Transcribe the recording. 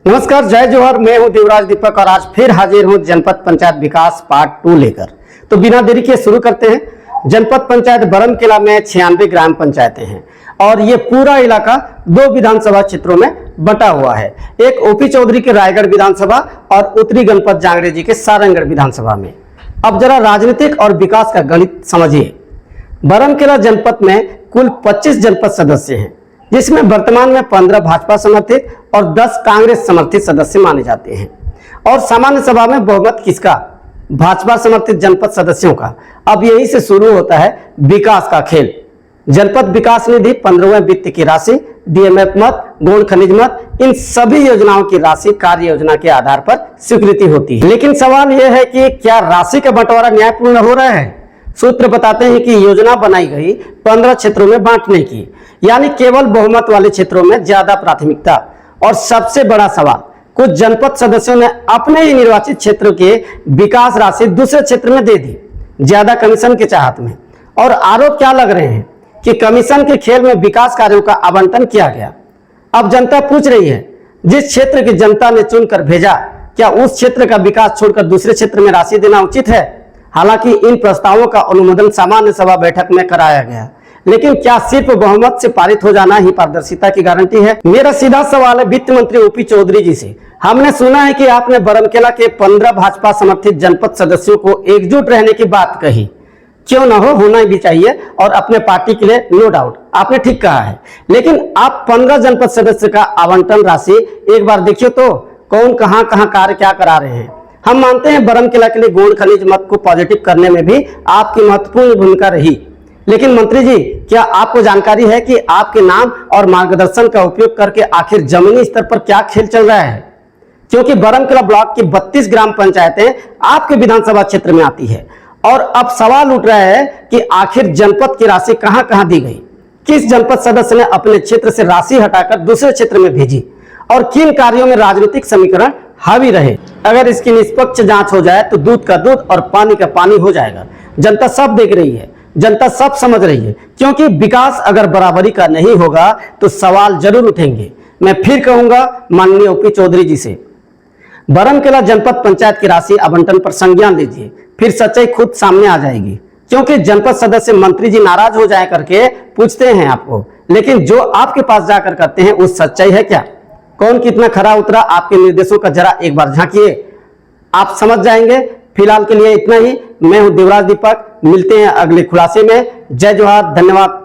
नमस्कार, जय जोहर। मैं हूं देवराज दीपक और आज फिर हाजिर हूं जनपद पंचायत विकास पार्ट 2 लेकर। तो बिना देरी के शुरू करते हैं। जनपद पंचायत बरमकेला में 96 ग्राम पंचायतें हैं और ये पूरा इलाका 2 विधानसभा क्षेत्रों में बटा हुआ है। एक ओपी चौधरी के रायगढ़ विधानसभा और उत्तरी गणपत जांगड़े जी के सारंगगढ़ विधानसभा में। अब जरा राजनीतिक और विकास का गणित समझिए। बरमकेला जनपद में कुल 25 जनपद सदस्य हैं, जिसमें वर्तमान में 15 भाजपा समर्थित और 10 कांग्रेस समर्थित सदस्य माने जाते हैं। और सामान्य सभा में बहुमत किसका? भाजपा समर्थित जनपद सदस्यों का। अब यही से शुरू होता है विकास का खेल। जनपद विकास निधि, 15वें वित्त की राशि, डीएमएफ मत, गौण खनिज मत, इन सभी योजनाओं की राशि कार्य योजना के आधार पर स्वीकृति होती है। लेकिन सवाल यह है कि क्या राशि का बंटवारा न्यायपूर्ण हो रहा है? सूत्र बताते हैं कि योजना बनाई गई 15 क्षेत्रों में बांटने की, यानी केवल बहुमत वाले क्षेत्रों में ज्यादा प्राथमिकता। और सबसे बड़ा सवाल, कुछ जनपद सदस्यों ने अपने ही निर्वाचित क्षेत्र के विकास राशि दूसरे क्षेत्र में दे दी, ज्यादा कमीशन के चाहत में। और आरोप क्या लग रहे हैं कि कमीशन के खेल में विकास कार्यों का आवंटन किया गया। अब जनता पूछ रही है, जिस क्षेत्र की जनता ने चुनकर भेजा, क्या उस क्षेत्र का विकास छोड़कर दूसरे क्षेत्र में राशि देना उचित है? हालांकि इन प्रस्तावों का अनुमोदन सामान्य सभा बैठक में कराया गया, लेकिन क्या सिर्फ बहुमत से पारित हो जाना ही पारदर्शिता की गारंटी है? मेरा सीधा सवाल है वित्त मंत्री ओपी चौधरी जी से। हमने सुना है कि आपने बरमकेला के 15 भाजपा समर्थित जनपद सदस्यों को एकजुट रहने की बात कही। क्यों ना हो, होना भी चाहिए और अपने पार्टी के लिए नो डाउट, आपने ठीक कहा है। लेकिन आप 15 जनपद सदस्य का आवंटन राशि एक बार देखिए तो कौन कहां कहां कार्य क्या करा रहे हैं। हम मानते हैं बरमकेला के लिए गौण खनिज मत को पॉजिटिव करने में भी आपकी महत्वपूर्ण भूमिका रही। लेकिन मंत्री जी, क्या आपको जानकारी है कि आपके नाम और मार्गदर्शन का उपयोग करके आखिर जमीनी स्तर पर क्या खेल चल रहा है? क्योंकि बरमकेला ब्लॉक की 32 ग्राम पंचायतें आपके विधानसभा क्षेत्र में आती है और अब सवाल उठ रहा है कि आखिर जनपद की राशि कहां कहां दी गई, किस जनपद सदस्य ने अपने क्षेत्र से राशि हटाकर दूसरे क्षेत्र में भेजी और किन कार्यों में राजनीतिक समीकरण हावी रहे। अगर इसकी निष्पक्ष जांच हो जाए तो दूध का दूध और पानी का पानी हो जाएगा। जनता सब देख रही है, जनता सब समझ रही है, क्योंकि विकास अगर बराबरी का नहीं होगा तो सवाल जरूर उठेंगे। मैं फिर कहूंगा माननीय ओपी चौधरी जी से, बरमकेला जनपद पंचायत की राशि आवंटन पर संज्ञान लीजिए, फिर सच्चाई खुद सामने आ जाएगी। क्योंकि जनपद सदस्य मंत्री जी नाराज हो जाए करके पूछते हैं आपको, लेकिन जो आपके पास जाकर करते हैं वो सच्चाई है क्या? कौन कितना खरा उतरा आपके निर्देशों का जरा एक बार झांकिए, आप समझ जाएंगे। फिलहाल के लिए इतना ही। मैं हूं देवराज दीपक, मिलते हैं अगले खुलासे में। जय जोहार, धन्यवाद।